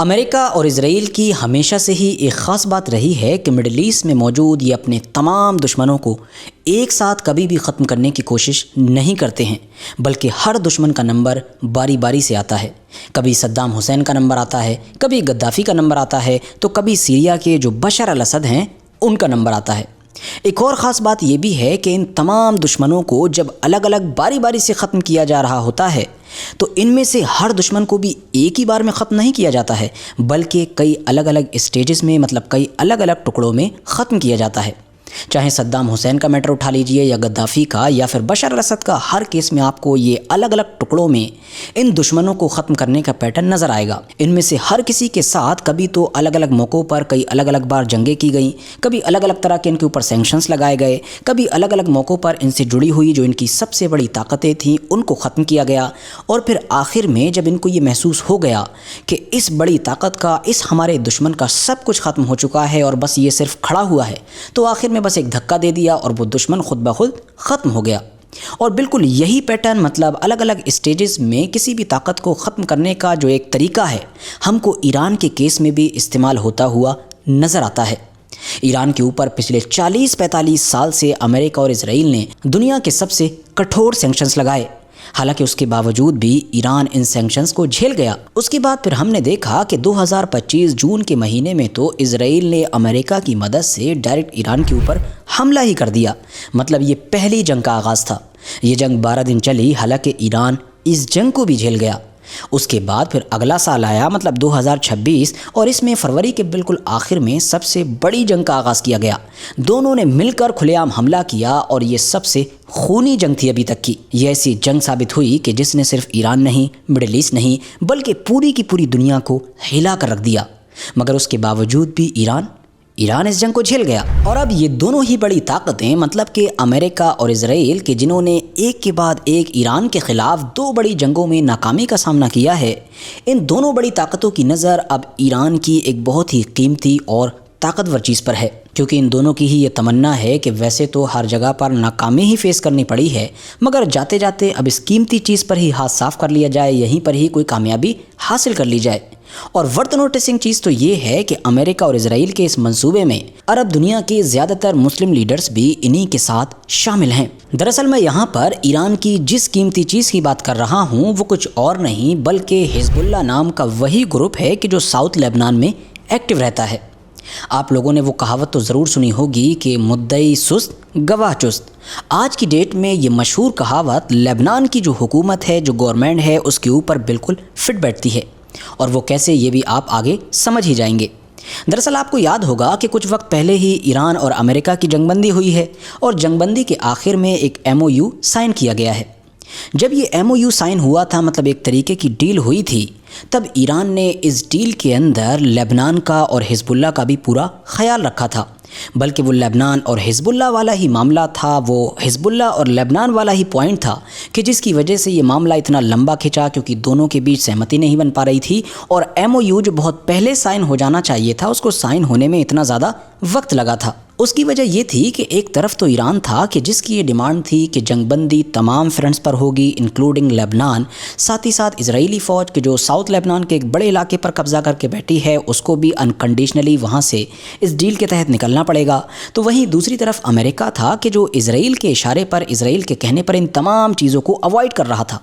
امریکہ اور اسرائیل کی ہمیشہ سے ہی ایک خاص بات رہی ہے کہ مڈل ایسٹ میں موجود یہ اپنے تمام دشمنوں کو ایک ساتھ کبھی بھی ختم کرنے کی کوشش نہیں کرتے ہیں، بلکہ ہر دشمن کا نمبر باری باری سے آتا ہے۔ کبھی صدام حسین کا نمبر آتا ہے، کبھی غدافی کا نمبر آتا ہے، تو کبھی سیریا کے جو بشار الاسد ہیں ان کا نمبر آتا ہے۔ ایک اور خاص بات یہ بھی ہے کہ ان تمام دشمنوں کو جب الگ الگ باری باری سے ختم کیا جا رہا ہوتا ہے تو ان میں سے ہر دشمن کو بھی ایک ہی بار میں ختم نہیں کیا جاتا ہے، بلکہ کئی الگ الگ اسٹیجز میں، کئی الگ الگ ٹکڑوں میں ختم کیا جاتا ہے۔ چاہے صدام حسین کا میٹر اٹھا لیجئے یا غدافی کا یا پھر بشار الاسد کا، ہر کیس میں آپ کو یہ الگ الگ ٹکڑوں میں ان دشمنوں کو ختم کرنے کا پیٹرن نظر آئے گا۔ ان میں سے ہر کسی کے ساتھ کبھی تو الگ الگ موقعوں پر کئی الگ الگ بار جنگیں کی گئیں، کبھی الگ الگ طرح کے ان کے اوپر سینکشنز لگائے گئے، کبھی الگ الگ موقعوں پر ان سے جڑی ہوئی جو ان کی سب سے بڑی طاقتیں تھیں ان کو ختم کیا گیا، اور پھر آخر میں جب ان کو یہ محسوس ہو گیا کہ اس بڑی طاقت کا، اس ہمارے دشمن کا سب کچھ ختم ہو چکا ہے اور بس یہ صرف کھڑا ہوا ہے، تو آخر میں بس ایک دھکا دے دیا اور وہ دشمن خود بخود ختم ہو گیا۔ اور بالکل یہی پیٹرن الگ الگ اسٹیجز میں کسی بھی طاقت کو ختم کرنے کا جو ایک طریقہ ہے، ہم کو ایران کے کیس میں بھی استعمال ہوتا ہوا نظر آتا ہے۔ ایران کے اوپر پچھلے 40-45 سال سے امریکہ اور اسرائیل نے دنیا کے سب سے کٹھور سینکشنز لگائے، حالانکہ اس کے باوجود بھی ایران ان سینکشنز کو جھیل گیا۔ اس کے بعد پھر ہم نے دیکھا کہ 2025 جون کے مہینے میں تو اسرائیل نے امریکہ کی مدد سے ڈائریکٹ ایران کے اوپر حملہ ہی کر دیا۔ یہ پہلی جنگ کا آغاز تھا۔ یہ جنگ 12 دن چلی، حالانکہ ایران اس جنگ کو بھی جھیل گیا۔ اس کے بعد پھر اگلا سال آیا 2026، اور اس میں فروری کے بالکل آخر میں سب سے بڑی جنگ کا آغاز کیا گیا۔ دونوں نے مل کر کھلے عام حملہ کیا، اور یہ سب سے خونی جنگ تھی ابھی تک کی۔ یہ ایسی جنگ ثابت ہوئی کہ جس نے صرف ایران نہیں، مڈل ایسٹ نہیں، بلکہ پوری کی پوری دنیا کو ہلا کر رکھ دیا۔ مگر اس کے باوجود بھی ایران اس جنگ کو جھیل گیا۔ اور اب یہ دونوں ہی بڑی طاقتیں کہ امریکہ اور اسرائیل کے جنہوں نے ایک کے بعد ایک ایران کے خلاف 2 بڑی جنگوں میں ناکامی کا سامنا کیا ہے، ان دونوں بڑی طاقتوں کی نظر اب ایران کی ایک بہت ہی قیمتی اور طاقتور چیز پر ہے، کیونکہ ان دونوں کی ہی یہ تمنا ہے کہ ویسے تو ہر جگہ پر ناکامی ہی فیس کرنی پڑی ہے، مگر جاتے جاتے اب اس قیمتی چیز پر ہی ہاتھ صاف کر لیا جائے، یہیں پر ہی کوئی کامیابی حاصل کر لی جائے۔ اور ورتھ نوٹسنگ چیز تو یہ ہے کہ امریکہ اور اسرائیل کے اس منصوبے میں عرب دنیا کے زیادہ تر مسلم لیڈرز بھی انہی کے ساتھ شامل ہیں۔ دراصل میں یہاں پر ایران کی جس قیمتی چیز کی بات کر رہا ہوں وہ کچھ اور نہیں بلکہ حزب اللہ نام کا وہی گروپ ہے کہ جو ساؤتھ لبنان میں ایکٹیو رہتا ہے۔ آپ لوگوں نے وہ کہاوت تو ضرور سنی ہوگی کہ مدعی سست گواہ چست۔ آج کی ڈیٹ میں یہ مشہور کہاوت لبنان کی جو حکومت ہے، جو گورنمنٹ ہے، اس کے اوپر بالکل فٹ بیٹھتی ہے، اور وہ کیسے یہ بھی آپ آگے سمجھ ہی جائیں گے۔ دراصل آپ کو یاد ہوگا کہ کچھ وقت پہلے ہی ایران اور امریکہ کی جنگ بندی ہوئی ہے، اور جنگ بندی کے آخر میں ایک MOU سائن کیا گیا ہے۔ جب یہ MOU سائن ہوا تھا، ایک طریقے کی ڈیل ہوئی تھی، تب ایران نے اس ڈیل کے اندر لبنان کا اور حزب اللہ کا بھی پورا خیال رکھا تھا، بلکہ وہ لبنان اور حزب اللہ والا ہی معاملہ تھا، وہ حزب اللہ اور لبنان والا ہی پوائنٹ تھا کہ جس کی وجہ سے یہ معاملہ اتنا لمبا کھنچا، کیونکہ دونوں کے بیچ سہمتی نہیں بن پا رہی تھی، اور MOU جو بہت پہلے سائن ہو جانا چاہیے تھا، اس کو سائن ہونے میں اتنا زیادہ وقت لگا تھا۔ اس کی وجہ یہ تھی کہ ایک طرف تو ایران تھا کہ جس کی یہ ڈیمانڈ تھی کہ جنگ بندی تمام فرنٹس پر ہوگی انکلوڈنگ لبنان، ساتھ ہی ساتھ اسرائیلی فوج کے جو ساؤتھ لبنان کے ایک بڑے علاقے پر قبضہ کر کے بیٹھی ہے، اس کو بھی انکنڈیشنلی وہاں سے اس ڈیل کے تحت نکلنا پڑے گا۔ تو وہیں دوسری طرف امریکہ تھا کہ جو اسرائیل کے اشارے پر، اسرائیل کے کہنے پر ان تمام چیزوں کو اوائڈ کر رہا تھا۔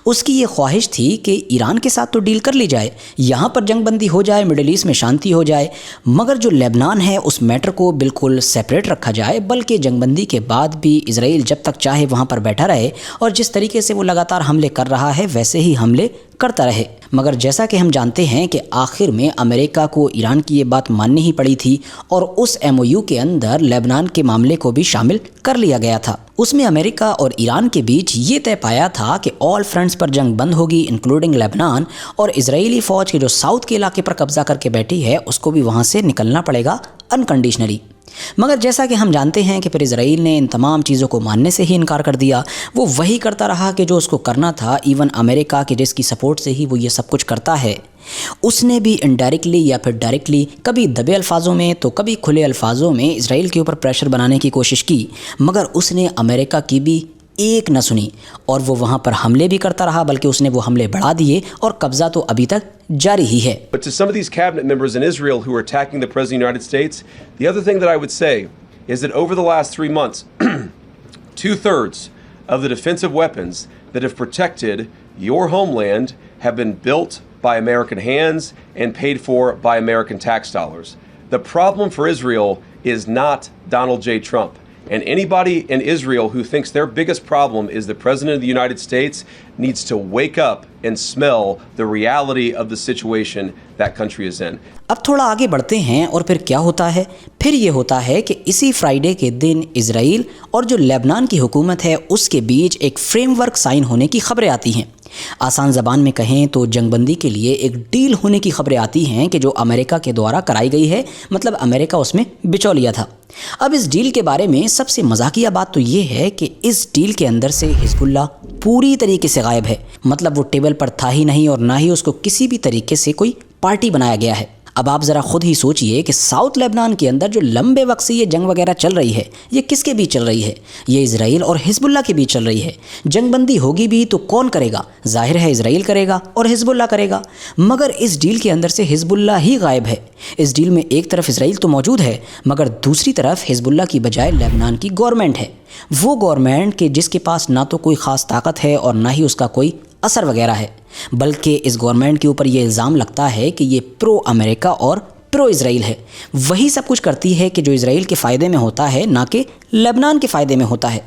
اس کی یہ خواہش تھی کہ ایران کے ساتھ تو ڈیل کر لی جائے، یہاں پر جنگ بندی ہو جائے، مڈل ایسٹ میں شانتی ہو جائے، مگر جو لبنان ہے اس میٹر کو بالکل سیپریٹ رکھا جائے، بلکہ جنگ بندی کے بعد بھی اسرائیل جب تک چاہے وہاں پر بیٹھا رہے، اور جس طریقے سے وہ لگاتار حملے کر رہا ہے ویسے ہی حملے کرتا رہے۔ مگر جیسا کہ ہم جانتے ہیں کہ آخر میں امریکہ کو ایران کی یہ بات ماننی ہی پڑی تھی، اور اس MOU کے اندر لبنان کے معاملے کو بھی شامل کر لیا گیا تھا۔ اس میں امریکہ اور ایران کے بیچ یہ طے پایا تھا کہ آل فرنٹس پر جنگ بند ہوگی انکلوڈنگ لبنان، اور اسرائیلی فوج کے جو ساؤتھ کے علاقے پر قبضہ کر کے بیٹھی ہے اس کو بھی وہاں سے نکلنا پڑے گا انکنڈیشنلی۔ مگر جیسا کہ ہم جانتے ہیں کہ پھر اسرائیل نے ان تمام چیزوں کو ماننے سے ہی انکار کر دیا، وہ وہی کرتا رہا کہ جو اس کو کرنا تھا، ایون امریکہ کے جس کی سپورٹ سے ہی وہ یہ سب کچھ کرتا ہے، اس نے بھی انڈائریکٹلی یا پھر ڈائریکٹلی کبھی دبے الفاظوں میں تو کبھی کھلے الفاظوں میں اسرائیل کے اوپر پریشر بنانے کی کوشش کی، مگر اس نے امریکہ کی بھی ایک نہ سنی اور وہ وہاں پر حملے بھی کرتا رہا، بلکہ اس نے وہ حملے بڑھا دیے اور قبضہ تو ابھی تک جاری ہی ہے۔ But to some of these cabinet members in Israel who are attacking the President of the United States, the other thing that I would say is that over the last 3 months, 2/3 of the defensive weapons that have protected your homeland have been built by American hands and paid for by American tax dollars. The problem for Israel is not Donald J. Trump. And anybody in Israel who thinks their biggest problem is the President of the United States needs to wake up and smell the reality of the situation that country is in. اب تھوڑا آگے بڑھتے ہیں اور پھر کیا ہوتا ہے؟ پھر یہ ہوتا ہے کہ اسی فرائیڈے کے دن اسرائیل اور جو لبنان کی حکومت ہے اس کے بیچ ایک فریم ورک سائن ہونے کی خبریں آتی ہیں۔ آسان زبان میں کہیں تو جنگ بندی کے لیے ایک ڈیل ہونے کی خبریں آتی ہیں کہ جو امریکہ کے دوارا کرائی گئی ہے، مطلب امریکہ اس میں بچولیا تھا۔ اب اس ڈیل کے بارے میں سب سے مذاقیہ بات تو یہ ہے کہ اس ڈیل کے اندر سے حزب اللہ پوری طریقے سے غائب ہے، مطلب وہ ٹیبل پر تھا ہی نہیں اور نہ ہی اس کو کسی بھی طریقے سے کوئی پارٹی بنایا گیا ہے۔ اب آپ ذرا خود ہی سوچئے کہ ساؤتھ لبنان کے اندر جو لمبے وقت سے یہ جنگ وغیرہ چل رہی ہے، یہ کس کے بیچ چل رہی ہے؟ یہ اسرائیل اور حزب اللہ کے بیچ چل رہی ہے۔ جنگ بندی ہوگی بھی تو کون کرے گا؟ ظاہر ہے اسرائیل کرے گا اور حزب اللہ کرے گا، مگر اس ڈیل کے اندر سے حزب اللہ ہی غائب ہے۔ اس ڈیل میں ایک طرف اسرائیل تو موجود ہے، مگر دوسری طرف حزب اللہ کی بجائے لبنان کی گورنمنٹ ہے، وہ گورنمنٹ کہ جس کے پاس نہ تو کوئی خاص طاقت ہے اور نہ ہی اس کا کوئی اثر وغیرہ ہے، بلکہ اس گورنمنٹ کے اوپر یہ الزام لگتا ہے کہ یہ پرو امریکہ اور پرو اسرائیل ہے، وہی سب کچھ کرتی ہے کہ جو اسرائیل کے فائدے میں ہوتا ہے، نہ کہ لبنان کے فائدے میں ہوتا ہے۔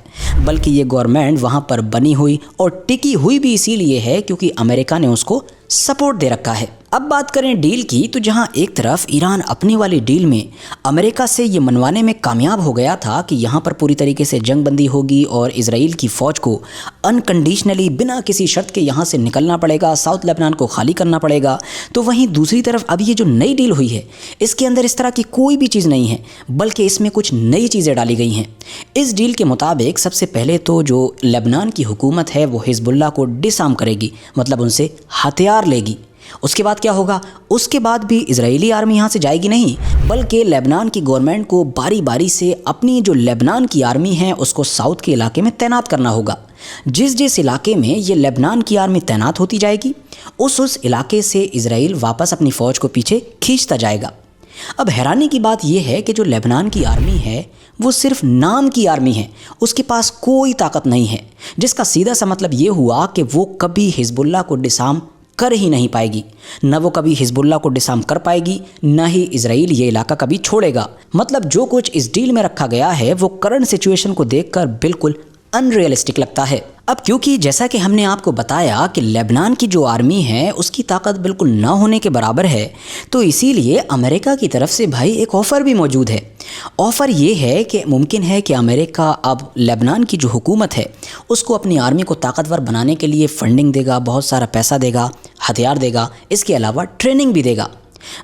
بلکہ یہ گورنمنٹ وہاں پر بنی ہوئی اور ٹکی ہوئی بھی اسی لیے ہے کیونکہ امریکہ نے اس کو سپورٹ دے رکھا ہے۔ اب بات کریں ڈیل کی، تو جہاں ایک طرف ایران اپنی والی ڈیل میں امریکہ سے یہ منوانے میں کامیاب ہو گیا تھا کہ یہاں پر پوری طریقے سے جنگ بندی ہوگی اور اسرائیل کی فوج کو انکنڈیشنلی بنا کسی شرط کے یہاں سے نکلنا پڑے گا، ساؤتھ لبنان کو خالی کرنا پڑے گا، تو وہیں دوسری طرف اب یہ جو نئی ڈیل ہوئی ہے اس کے اندر اس طرح کی کوئی بھی چیز نہیں ہے، بلکہ اس میں کچھ نئی چیزیں ڈالی گئی ہیں۔ اس ڈیل کے مطابق سب سے پہلے تو جو لبنان کی حکومت ہے وہ حزب اللہ کو ڈس آرم کرے گی، مطلب ان سے ہتھیار لے گی۔ اس کے بعد کیا ہوگا؟ اس کے بعد بھی اسرائیلی آرمی یہاں سے جائے گی نہیں، بلکہ لبنان کی گورنمنٹ کو باری باری سے اپنی جو لبنان کی آرمی ہے اس کو ساؤتھ کے علاقے میں تعینات کرنا ہوگا۔ جس علاقے میں یہ لبنان کی آرمی تعینات ہوتی جائے گی، اس علاقے سے اسرائیل واپس اپنی فوج کو پیچھے کھینچتا جائے گا۔ اب حیرانی کی بات یہ ہے کہ جو لبنان کی آرمی ہے وہ صرف نام کی آرمی ہے، اس کے پاس کوئی طاقت نہیں ہے، جس کا سیدھا سا مطلب یہ ہوا کہ وہ کبھی حزب اللہ کو ڈسارم کر ہی نہیں پائے گی، نہ وہ کبھی حزب اللہ کو ڈسارم کر پائے گی، نہ ہی اسرائیل یہ علاقہ کبھی چھوڑے گا۔ مطلب جو کچھ اس ڈیل میں رکھا گیا ہے وہ کرنٹ سچویشن کو دیکھ کر بالکل ان ریئلسٹک لگتا ہے۔ اب کیونکہ جیسا کہ ہم نے آپ کو بتایا کہ لبنان کی جو آرمی ہے اس کی طاقت بالکل نہ ہونے کے برابر ہے، تو اسی لیے امریکہ کی طرف سے بھائی ایک آفر بھی موجود ہے۔ آفر یہ ہے کہ ممکن ہے کہ امریکہ اب لبنان کی جو حکومت ہے اس کو اپنی آرمی کو طاقتور بنانے کے لیے فنڈنگ دے گا، بہت سارا پیسہ دے گا، ہتھیار دے گا، اس کے علاوہ ٹریننگ بھی دے گا۔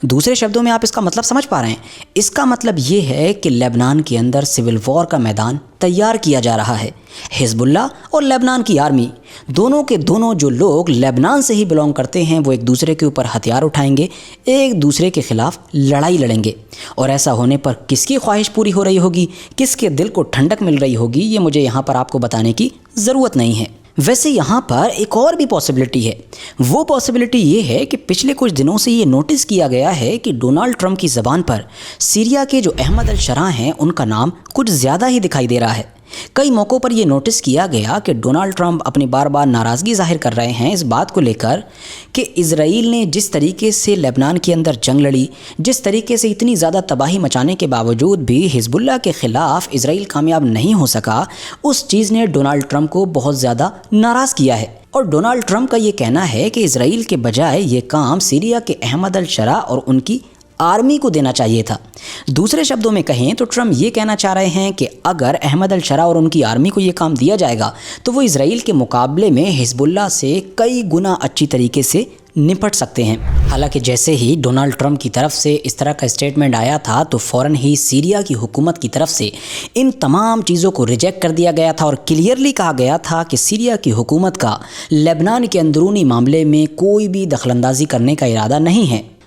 دوسرے شبدوں میں آپ اس کا مطلب سمجھ پا رہے ہیں؟ اس کا مطلب یہ ہے کہ لبنان کے اندر سول وار کا میدان تیار کیا جا رہا ہے۔ حزب اللہ اور لبنان کی آرمی دونوں کے دونوں جو لوگ لبنان سے ہی بلونگ کرتے ہیں وہ ایک دوسرے کے اوپر ہتھیار اٹھائیں گے، ایک دوسرے کے خلاف لڑائی لڑیں گے، اور ایسا ہونے پر کس کی خواہش پوری ہو رہی ہوگی، کس کے دل کو ٹھنڈک مل رہی ہوگی، یہ مجھے یہاں پر آپ کو بتانے کی ضرورت نہیں ہے۔ ویسے یہاں پر ایک اور بھی پاسبلٹی ہے، وہ پاسبلٹی یہ ہے کہ پچھلے کچھ دنوں سے یہ نوٹس کیا گیا ہے کہ ڈونالڈ ٹرمپ کی زبان پر سیریا کے جو احمد الشرع ہیں ان کا نام کچھ زیادہ ہی دکھائی دے رہا ہے۔ کئی موقعوں پر یہ نوٹس کیا گیا کہ ڈونالڈ ٹرمپ اپنی بار بار ناراضگی ظاہر کر رہے ہیں اس بات کو لے کر کہ اسرائیل نے جس طریقے سے لبنان کے اندر جنگ لڑی، جس طریقے سے اتنی زیادہ تباہی مچانے کے باوجود بھی حزب اللہ کے خلاف اسرائیل کامیاب نہیں ہو سکا، اس چیز نے ڈونالڈ ٹرمپ کو بہت زیادہ ناراض کیا ہے۔ اور ڈونالڈ ٹرمپ کا یہ کہنا ہے کہ اسرائیل کے بجائے یہ کام سیریا کے احمد الشرع اور ان کی آرمی کو دینا چاہیے تھا۔ دوسرے شبدوں میں کہیں تو ٹرمپ یہ کہنا چاہ رہے ہیں کہ اگر احمد الشرع اور ان کی آرمی کو یہ کام دیا جائے گا تو وہ اسرائیل کے مقابلے میں حزب اللہ سے کئی گنا اچھی طریقے سے نپٹ سکتے ہیں۔ حالانکہ جیسے ہی ڈونالڈ ٹرمپ کی طرف سے اس طرح کا اسٹیٹمنٹ آیا تھا تو فوراً ہی سیریا کی حکومت کی طرف سے ان تمام چیزوں کو ریجیکٹ کر دیا گیا تھا اور کلیئرلی کہا گیا تھا کہ سیریا کی حکومت کا لبنان کے اندرونی معاملے میں کوئی بھی دخل اندازی کرنے کا ارادہ نہیں ہے،